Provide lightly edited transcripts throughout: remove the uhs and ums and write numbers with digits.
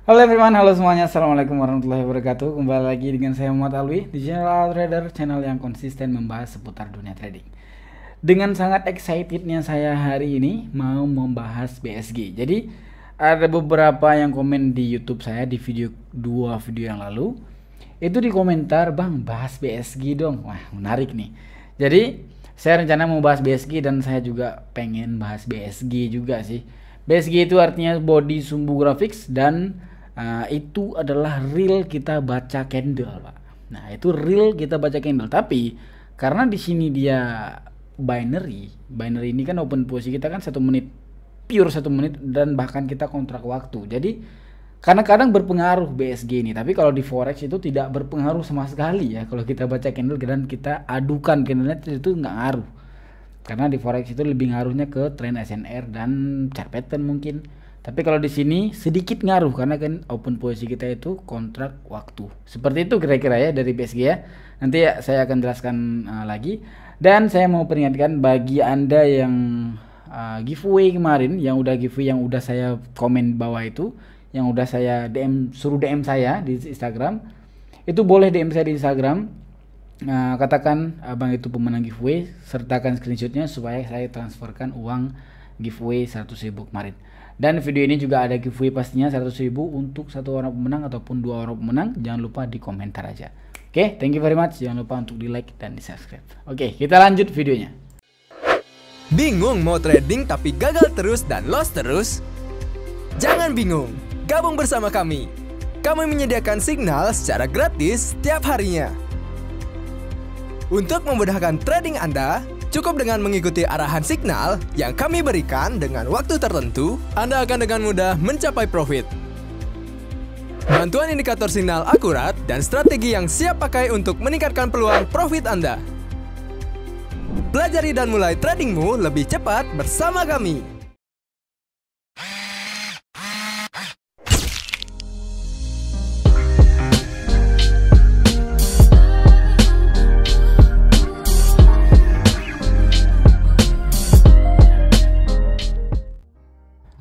Halo everyone, halo semuanya, assalamualaikum warahmatullahi wabarakatuh. Kembali lagi dengan saya Muhammad Alwi di channel Al Trader, channel yang konsisten membahas seputar dunia trading. Dengan sangat excitednya saya hari ini mau membahas BSG. Jadi ada beberapa yang komen di YouTube saya di dua video yang lalu. Itu di komentar, "Bang, bahas BSG dong." Wah, menarik nih. Jadi saya rencana mau bahas BSG dan saya juga pengen bahas BSG juga sih. BSG itu artinya body sumbu graphics dan itu adalah real kita baca candle, Pak. Nah, itu real kita baca candle. Tapi karena di sini dia binary ini kan open posisi kita kan 1 menit, pure 1 menit dan bahkan kita kontrak waktu. Jadi kadang-kadang berpengaruh BSG ini. Tapi kalau di forex itu tidak berpengaruh sama sekali ya. Kalau kita baca candle dan kita adukan candlenya itu nggak ngaruh. Karena di forex itu lebih ngaruhnya ke trend SNR dan chart pattern mungkin. Tapi kalau di sini sedikit ngaruh karena kan open posisi kita itu kontrak waktu. Seperti itu kira-kira ya dari BSG ya. Nanti ya saya akan jelaskan lagi. Dan saya mau peringatkan bagi Anda yang giveaway kemarin, yang udah giveaway, yang udah saya komen bawah itu, yang udah saya suruh DM saya di Instagram, itu boleh DM saya di Instagram. Katakan abang itu pemenang giveaway, sertakan screenshotnya supaya saya transferkan uang giveaway 100.000 kemarin. Dan video ini juga ada giveaway pastinya 100.000 untuk 1 orang pemenang ataupun 2 orang pemenang. Jangan lupa di komentar aja. Oke, thank you very much. Jangan lupa untuk di like dan di subscribe. Oke, kita lanjut videonya. Bingung mau trading tapi gagal terus dan loss terus? Jangan bingung, gabung bersama kami. Kami menyediakan signal secara gratis setiap harinya. Untuk memudahkan trading Anda, cukup dengan mengikuti arahan signal yang kami berikan dengan waktu tertentu, Anda akan dengan mudah mencapai profit. Bantuan indikator signal akurat dan strategi yang siap pakai untuk meningkatkan peluang profit Anda. Pelajari dan mulai tradingmu lebih cepat bersama kami.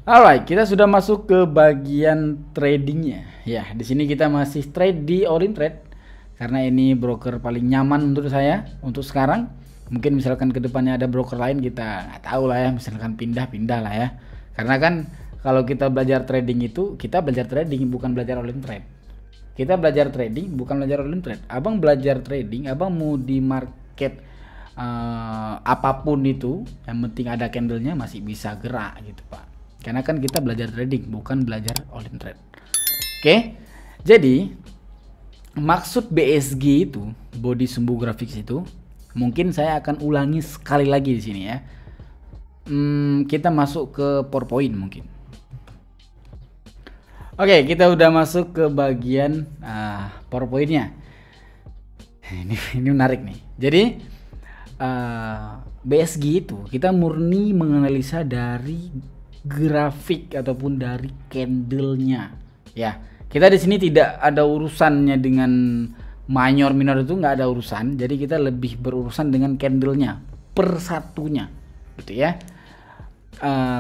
Alright, kita sudah masuk ke bagian tradingnya. Ya, di sini kita masih trade di Orintrade karena ini broker paling nyaman menurut saya untuk sekarang. Mungkin misalkan kedepannya ada broker lain kita nggak tahu lah ya, misalkan pindah-pindah lah ya. Karena kan kalau kita belajar trading itu kita belajar trading bukan belajar Orintrade. Kita belajar trading bukan belajar Orintrade. Abang belajar trading, abang mau di market apapun itu, yang penting ada candlenya masih bisa gerak gitu Pak. Karena kan kita belajar trading bukan belajar Orintrade. Oke, jadi maksud BSG itu body sumbu grafis itu mungkin saya akan ulangi sekali lagi di sini ya. Kita masuk ke PowerPoint mungkin. Oke, kita udah masuk ke bagian PowerPointnya. Ini menarik nih. Jadi BSG itu kita murni menganalisa dari grafik ataupun dari candlenya ya. Kita di sini tidak ada urusannya dengan minor minor, itu nggak ada urusan. Jadi kita lebih berurusan dengan candlenya per satunya gitu ya.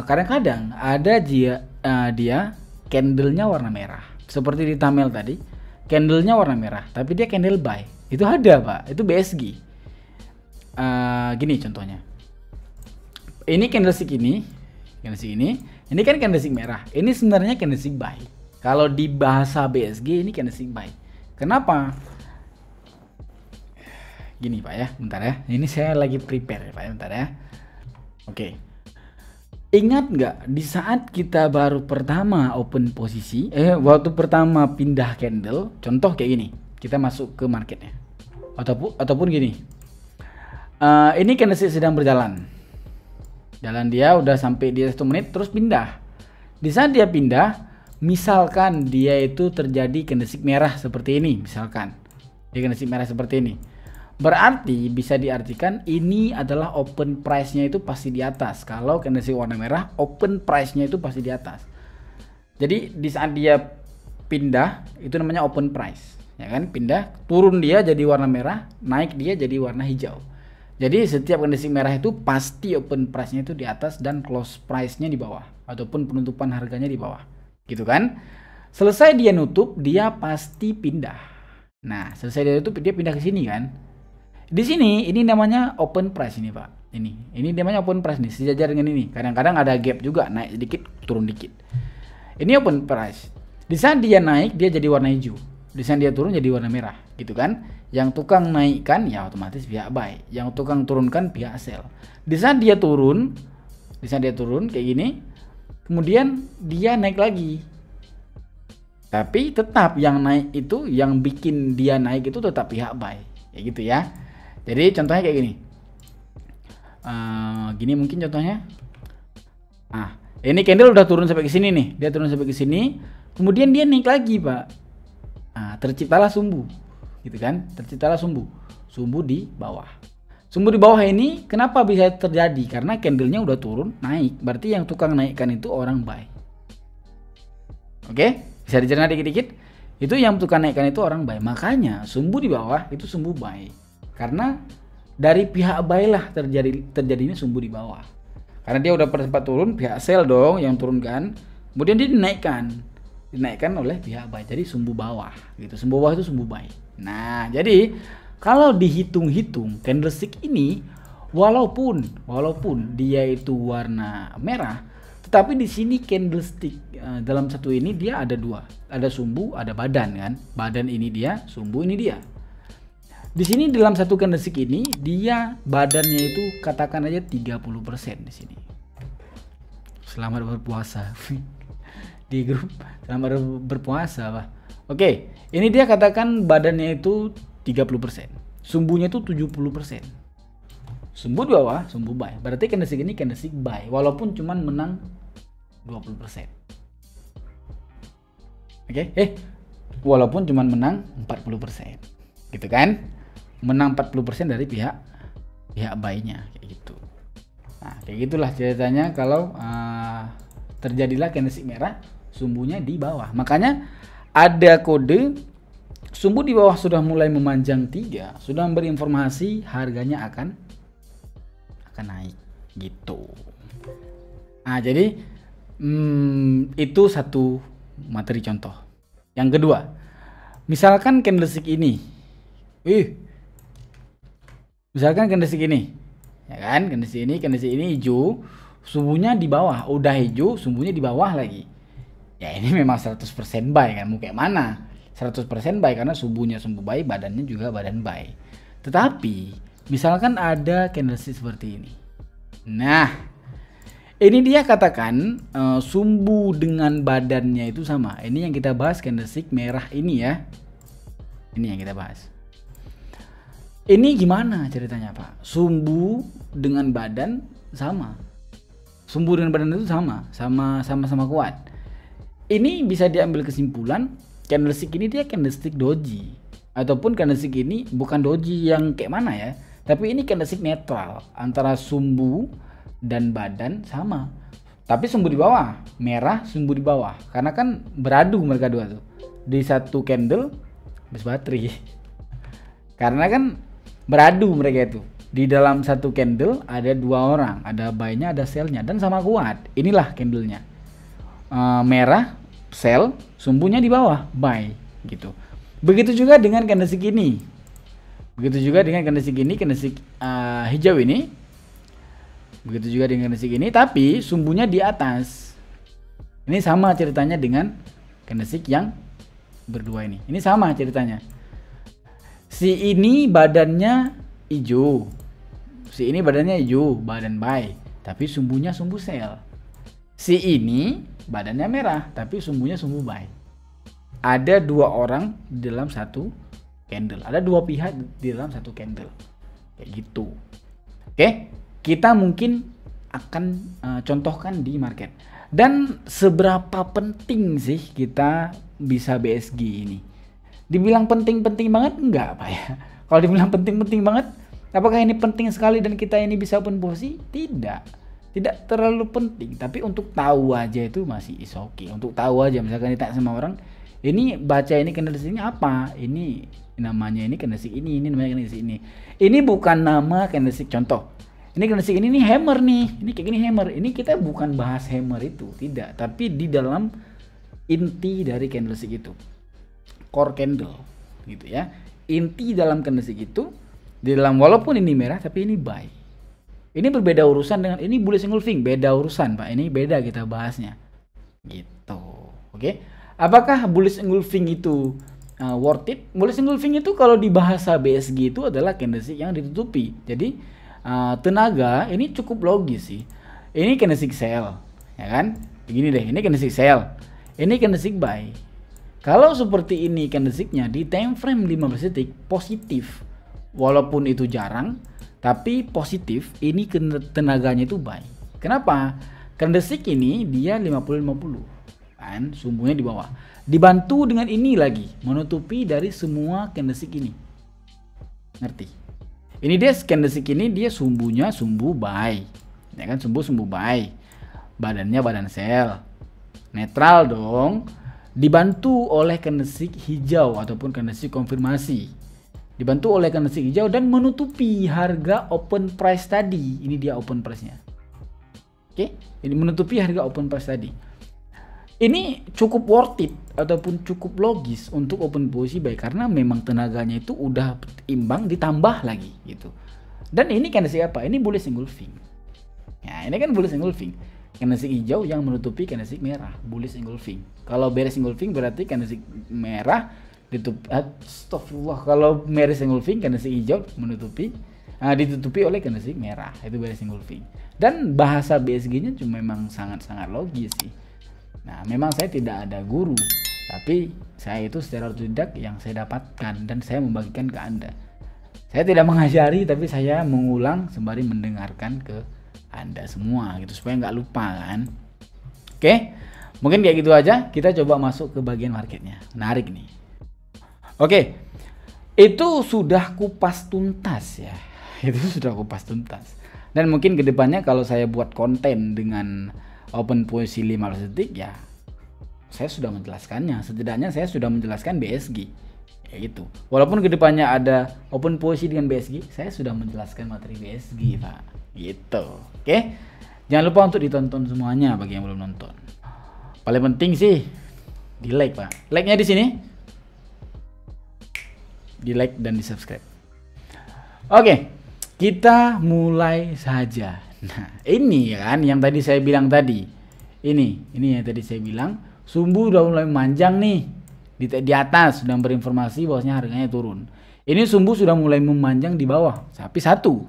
Kadang-kadang ada dia candlenya warna merah seperti di thumbnail tadi, candlenya warna merah tapi dia candle buy, itu ada Pak, itu BSG. Gini contohnya, ini candlestick ini kan candlestick merah. Ini sebenarnya candlestick buy. Kalau di bahasa BSG ini candlestick buy. Kenapa? Gini Pak ya, bentar ya. Ini saya lagi prepare ya Pak ya, bentar ya. Oke. Ingat nggak di saat kita baru pertama open posisi, waktu pertama pindah candle, contoh kayak gini, kita masuk ke marketnya. Ataupun gini. Ini candlestick sedang berjalan. Jalan dia udah sampai di 1 menit terus pindah. Di saat dia pindah, misalkan dia itu terjadi candlestick merah seperti ini, misalkan dia candlestick merah seperti ini, berarti bisa diartikan ini adalah open price-nya itu pasti di atas. Kalau candlestick warna merah, open price-nya itu pasti di atas. Jadi di saat dia pindah itu namanya open price, ya kan? Pindah, turun dia jadi warna merah, naik dia jadi warna hijau. Jadi setiap candlestick merah itu pasti open price-nya itu di atas dan close price-nya di bawah ataupun penutupan harganya di bawah. Gitu kan? Selesai dia nutup, dia pasti pindah. Nah, selesai dia nutup, dia pindah ke sini kan. Di sini ini namanya open price ini, Pak. Ini namanya open price nih, sejajar dengan ini. Kadang-kadang ada gap juga, naik sedikit, turun dikit. Ini open price. Di saat dia naik, dia jadi warna hijau. Di saat dia turun jadi warna merah, gitu kan? Yang tukang naikkan ya otomatis pihak buy, yang tukang turunkan pihak sell. Di saat dia turun kayak gini, kemudian dia naik lagi. Tapi tetap yang naik itu, yang bikin dia naik itu tetap pihak buy, kayak gitu ya. Jadi contohnya kayak gini. Gini mungkin contohnya. Ini candle udah turun sampai ke sini nih. Dia turun sampai ke sini, kemudian dia naik lagi, Pak. Terciptalah sumbu. Gitu kan? Terciptalah sumbu. Sumbu di bawah. Sumbu di bawah ini kenapa bisa terjadi? Karena candlenya udah turun, naik. Berarti yang tukang naikkan itu orang buy. Oke? Bisa dicerna dikit-dikit. Itu yang tukang naikkan itu orang buy. Makanya sumbu di bawah itu sumbu buy. Karena dari pihak buy lah terjadinya sumbu di bawah. Karena dia udah sempat turun, pihak sell dong yang turunkan. Kemudian dia dinaikkan oleh pihak buy. Jadi sumbu bawah gitu. Sumbu bawah itu sumbu buy. Nah, jadi kalau dihitung-hitung candlestick ini walaupun dia itu warna merah, tetapi di sini candlestick dalam satu ini dia ada dua. Ada sumbu, ada badan kan. Badan ini dia, sumbu ini dia. Di sini dalam satu candlestick ini dia badannya itu katakan aja 30% di sini. Selamat berpuasa. Di grup selamat berpuasa, Pak. Oke, ini dia katakan badannya itu 30%. Sumbunya itu 70%. Sumbu di bawah, sumbu buy. Berarti candlestick ini candlestick buy walaupun cuman menang 20%. Oke, walaupun cuman menang 40%. Gitu kan? Menang 40% dari pihak buy-nya kayak gitu. Nah, kayak gitulah ceritanya kalau terjadilah candlestick merah, sumbunya di bawah. Makanya ada kode sumbu di bawah sudah mulai memanjang 3, sudah memberi informasi harganya akan naik gitu. Nah, jadi itu satu materi contoh. Yang kedua, misalkan candlestick ini ya kan, candlestick ini hijau, sumbunya di bawah, udah hijau, sumbunya di bawah lagi. Ya ini memang 100% buy kan, mau kayak mana? 100% buy karena sumbunya sumbu buy, badannya juga badan buy. Tetapi misalkan ada candlestick seperti ini. Nah, ini dia katakan sumbu dengan badannya itu sama. Ini yang kita bahas candlestick merah ini ya. Ini yang kita bahas. Ini gimana ceritanya, Pak? Sumbu dengan badan sama. Sumbu dengan badan itu sama kuat. Ini bisa diambil kesimpulan candlestick ini dia candlestick doji, ataupun candlestick ini bukan doji yang kayak mana ya, tapi ini candlestick netral antara sumbu dan badan sama. Tapi sumbu di bawah, merah sumbu di bawah. Karena kan beradu mereka dua tuh. Di satu candle habis baterai. Karena kan beradu mereka itu. Di dalam satu candle ada dua orang, ada buy-nya, ada sell-nya, dan sama kuat. Inilah candlenya. Merah sell, sumbunya di bawah buy gitu. Begitu juga dengan candlestick ini. Candlestick hijau ini. Begitu juga dengan candlestick ini, tapi sumbunya di atas. Ini sama ceritanya dengan candlestick yang berdua ini. Ini sama ceritanya. Si ini badannya hijau. Badan buy, tapi sumbunya sumbu sell. Si ini badannya merah, tapi sumbunya sumbu buy. Ada dua orang di dalam satu candle. Ada dua pihak di dalam satu candle. Kayak gitu. Oke, kita mungkin akan contohkan di market. Dan seberapa penting sih kita bisa BSG ini? Dibilang penting-penting banget enggak, Pak ya? Kalau dibilang penting-penting banget, apakah ini penting sekali dan kita ini bisa open posisi? Tidak terlalu penting, tapi untuk tahu aja itu masih is okay. Untuk tahu aja, misalkan ditanya sama orang, ini baca ini candlestick ini apa? Ini namanya ini candlestick ini namanya candlestick ini. Ini bukan nama candlestick contoh. Ini candlestick ini hammer nih. Ini kayak gini hammer. Ini kita bukan bahas hammer itu, tidak. Tapi di dalam inti dari candlestick itu, core candle gitu ya. Inti dalam candlestick itu di dalam, walaupun ini merah tapi ini buy. Ini berbeda urusan dengan ini bullish engulfing, beda urusan Pak. Ini beda kita bahasnya. Gitu. Oke. Apakah bullish engulfing itu worth it? Bullish engulfing itu kalau di bahasa BSG itu adalah candlestick yang ditutupi. Jadi tenaga ini cukup logis sih. Ini candlestick sell, ya kan? Begini deh, ini candlestick sell. Ini candlestick buy. Kalau seperti ini candlesticknya di time frame 15 detik positif. Walaupun itu jarang, tapi positif, ini tenaganya itu buy. Kenapa? Candlestick ini dia 50-50. Kan sumbunya di bawah. Dibantu dengan ini lagi, menutupi dari semua candlestick ini. Ngerti? Ini dia candlestick ini dia sumbunya sumbu buy. Ya kan, sumbu buy. Badannya badan sell. Netral dong. Dibantu oleh candlestick hijau ataupun candlestick konfirmasi. Dibantu oleh candlestick hijau dan menutupi harga open price tadi. Ini dia open price-nya. Oke, ini menutupi harga open price tadi. Ini cukup worth it ataupun cukup logis untuk open posisi buy karena memang tenaganya itu udah imbang ditambah lagi gitu. Dan ini candlestick apa? Ini bullish engulfing. Ya, ini kan bullish engulfing. Candlestick hijau yang menutupi candlestick merah, bullish engulfing. Kalau bearish engulfing berarti candlestick merah ditutupi. Astagfirullah, kalau bearish engulfing candlestick hijau menutupi ditutupi oleh candlestick merah, itu bearish engulfing. Dan bahasa BSG-nya cuma memang sangat-sangat logis sih. Nah, memang saya tidak ada guru, tapi saya itu secara otodidak yang saya dapatkan dan saya membagikan ke Anda. Saya tidak mengajari, tapi saya mengulang sembari mendengarkan ke Anda semua gitu supaya nggak lupa kan. Oke, mungkin kayak gitu aja. Kita coba masuk ke bagian marketnya. Menarik nih. Oke, itu sudah kupas tuntas ya. Itu sudah kupas tuntas. Dan mungkin kedepannya kalau saya buat konten dengan open posisi 15 detik ya, saya sudah menjelaskannya. Setidaknya saya sudah menjelaskan BSG. Ya gitu. Walaupun kedepannya ada open posisi dengan BSG, saya sudah menjelaskan materi BSG Pak. Gitu. Oke. Jangan lupa untuk ditonton semuanya bagi yang belum nonton. Paling penting sih di like Pak. Like-nya di sini. Di like dan di subscribe. Oke. Kita mulai saja. Nah, ini kan yang tadi saya bilang tadi. Ini yang tadi saya bilang, sumbu udah mulai memanjang nih. Di atas sudah berinformasi bahwasanya harganya turun. Ini sumbu sudah mulai memanjang di bawah, tapi satu.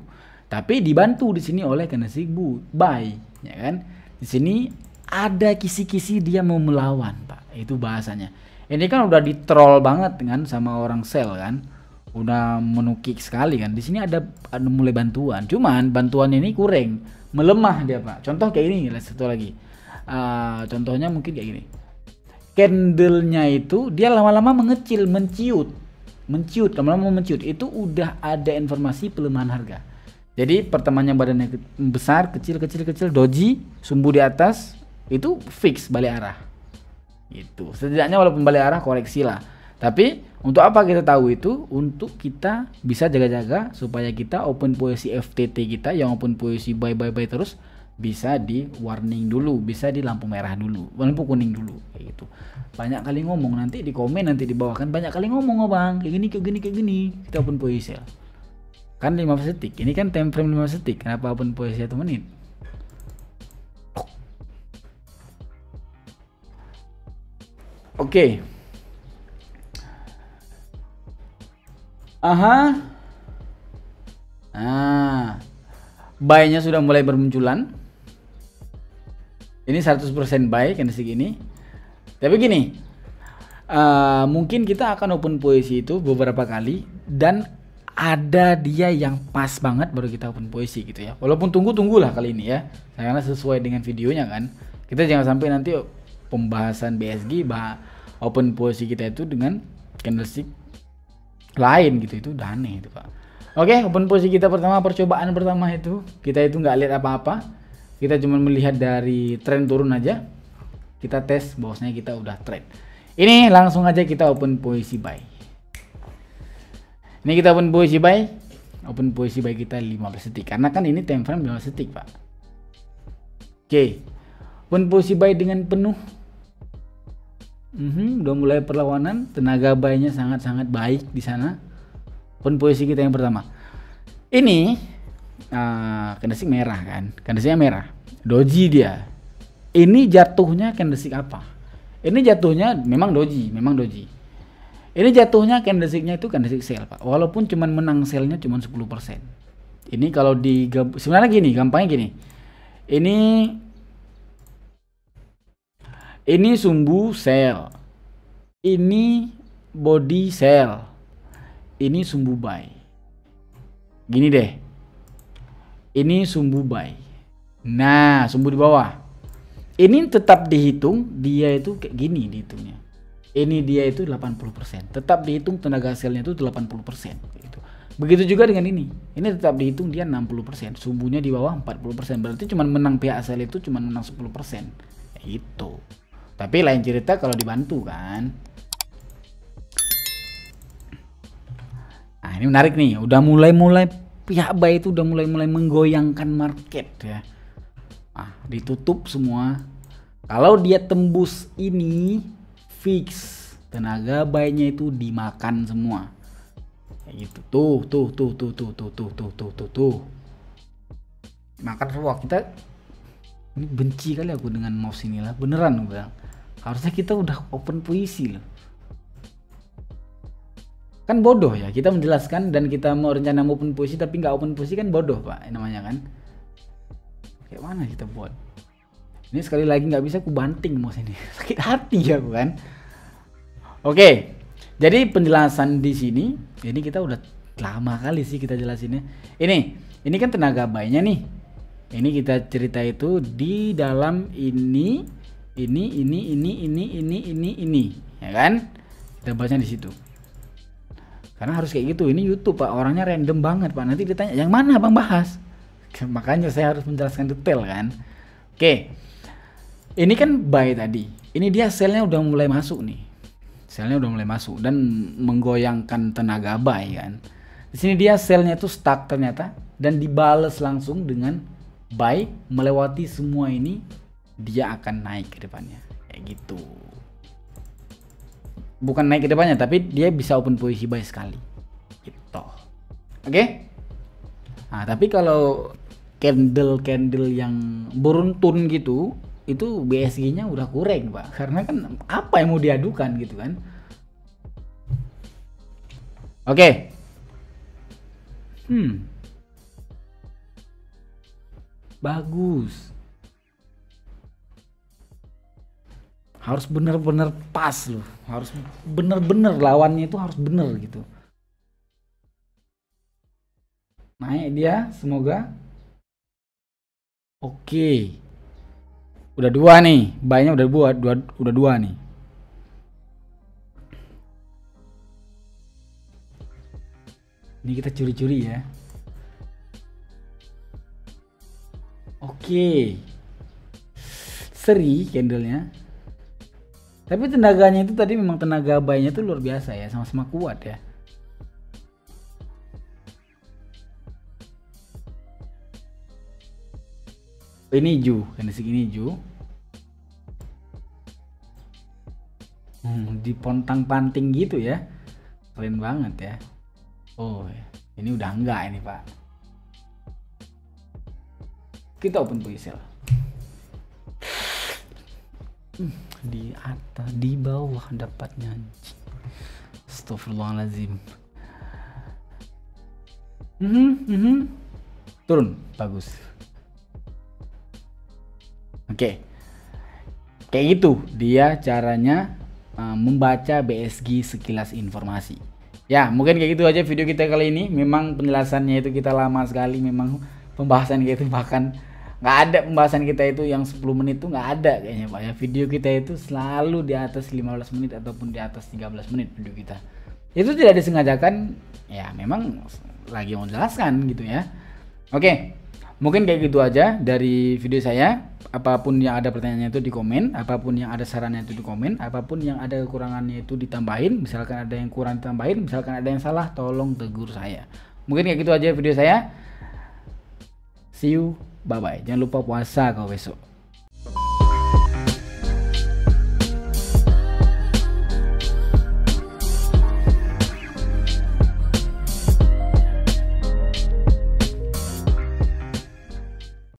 Tapi dibantu di sini oleh candlestick buy, ya kan? Di sini ada kisi-kisi dia mau melawan, Pak. Itu bahasanya. Ini kan udah di-troll banget kan sama orang sell kan. Udah menukik sekali kan. Di sini ada mulai bantuan. Cuman bantuannya ini kurang, melemah dia, Pak. Contoh kayak ini, satu lagi. Contohnya mungkin kayak gini. Candlenya itu dia lama-lama mengecil, menciut, lama-lama menciut. Itu udah ada informasi pelemahan harga. Jadi pertemuannya badannya besar, kecil, doji, sumbu di atas, itu fix balik arah. Gitu. Setidaknya walaupun balik arah koreksi lah. Tapi untuk apa kita tahu itu? Untuk kita bisa jaga-jaga supaya kita open posisi FTT kita yang open posisi buy terus bisa di warning dulu, bisa di lampu merah dulu, lampu kuning dulu kayak gitu. Banyak kali ngomong, nanti di komen, nanti di bawah kan banyak kali ngomong Bang, kayak gini. Kita open posisi sell. Kan 15 detik. Ini kan time frame 15 detik. Kenapa open posisi 1 menit? Oke. Aha. Nah, buy-nya sudah mulai bermunculan. Ini 100% buy candlestick ini. Tapi gini, mungkin kita akan open posisi itu beberapa kali dan ada dia yang pas banget baru kita open posisi gitu ya. Walaupun tunggulah kali ini ya, karena sesuai dengan videonya kan. Kita jangan sampai nanti pembahasan BSG open posisi kita itu dengan candlestick lain gitu, itu udah aneh itu Pak. Oke, open posisi kita percobaan pertama itu kita itu nggak lihat apa-apa, kita cuma melihat dari tren turun aja, kita tes bahwasanya kita udah trade. Ini langsung aja kita open posisi buy. Ini kita open posisi buy kita 15 detik karena kan ini time frame 15 detik Pak. Oke, open posisi buy dengan penuh. Udah mulai perlawanan, tenaga buy-nya sangat-sangat baik di sana. Open posisi kita yang pertama. Ini candlestick merah kan, candlesticknya merah. Doji dia. Ini jatuhnya candlestick apa? Ini jatuhnya memang doji. Ini jatuhnya candlesticknya itu candlestick sell, Pak. Walaupun cuman menang sell-nya cuman 10%. Ini kalau sebenarnya gini, gampangnya gini. Ini sumbu sell. Ini body sell. Ini sumbu buy. Gini deh. Ini sumbu buy. Nah, sumbu di bawah. Ini tetap dihitung, dia itu kayak gini dihitungnya. Ini dia itu 80%. Tetap dihitung tenaga selnya itu 80%. Gitu. Begitu juga dengan ini. Ini tetap dihitung dia 60%. Sumbunya di bawah 40%. Berarti cuma menang pihak sel itu cuma menang 10%. Itu. Tapi lain cerita kalau dibantu kan. Nah, ini menarik nih. Udah mulai pihak buy itu udah mulai menggoyangkan market ya. Nah, ditutup semua. Kalau dia tembus ini fix tenaga buy-nya itu dimakan semua. Kayak gitu. Tuh. Makan semua. Kita ini benci kali aku dengan mouse inilah. Beneran gue bilang. Harusnya kita udah open puisi loh. Kan bodoh ya, kita menjelaskan dan kita mau rencana mau open puisi tapi nggak open puisi kan bodoh, Pak, namanya kan. Kayak mana kita buat? Ini sekali lagi nggak bisa aku banting mouse ini. Sakit hati ya kan. Oke, jadi penjelasan di sini, ini kita udah lama kali sih kita jelasinnya. Ini kan tenaga buy-nya nih. Ini kita cerita itu di dalam ini, ya kan? Kita bahasnya di situ. Karena harus kayak gitu. Ini YouTube, Pak. Orangnya random banget, Pak. Nanti ditanya, yang mana Bang bahas? Makanya saya harus menjelaskan detail kan. Oke. Ini kan buy tadi. Ini dia sell-nya udah mulai masuk nih. Sell-nya udah mulai masuk dan menggoyangkan tenaga buy kan. Di sini dia sell-nya itu stuck ternyata dan dibales langsung dengan buy melewati semua ini, dia akan naik ke depannya. Kayak gitu. Bukan naik ke depannya tapi dia bisa open posisi buy sekali. Gitu. Oke? Nah, tapi kalau candle yang beruntun gitu, itu BSG-nya udah kurang, Pak. Karena kan apa yang mau diadukan gitu kan. Oke. Bagus. Harus bener-bener pas loh. Harus bener-bener lawannya itu harus bener gitu. Naik dia, semoga. Oke. Udah dua nih, buy-nya udah dua nih. Ini kita curi-curi ya. Oke. Seri candlenya. Tapi tenaganya itu tadi memang tenaga buy-nya itu luar biasa ya, sama-sama kuat ya. Ini hijau, candlestick ini hijau. Dipontang-panting gitu ya. Keren banget ya. Oh, ini udah enggak ini, Pak. Kita open position. Di atas, di bawah dapatnya. Astagfirullahaladzim. Turun, bagus. Oke. Kayak gitu dia caranya membaca BSG sekilas informasi. Ya, mungkin kayak gitu aja video kita kali ini. Memang penjelasannya itu kita lama sekali, memang pembahasan kita itu bahkan nggak ada pembahasan kita itu yang 10 menit tuh nggak ada kayaknya, Pak ya. Video kita itu selalu di atas 15 menit ataupun di atas 13 menit video kita. Itu tidak disengajakan, ya memang lagi mau jelaskan gitu ya. Oke. Mungkin kayak gitu aja dari video saya. Apapun yang ada pertanyaannya itu di komen, apapun yang ada sarannya itu di komen, apapun yang ada kekurangannya itu ditambahin. Misalkan ada yang kurang ditambahin, misalkan ada yang salah, tolong tegur saya. Mungkin kayak gitu aja video saya. See you, bye bye. Jangan lupa puasa kau besok.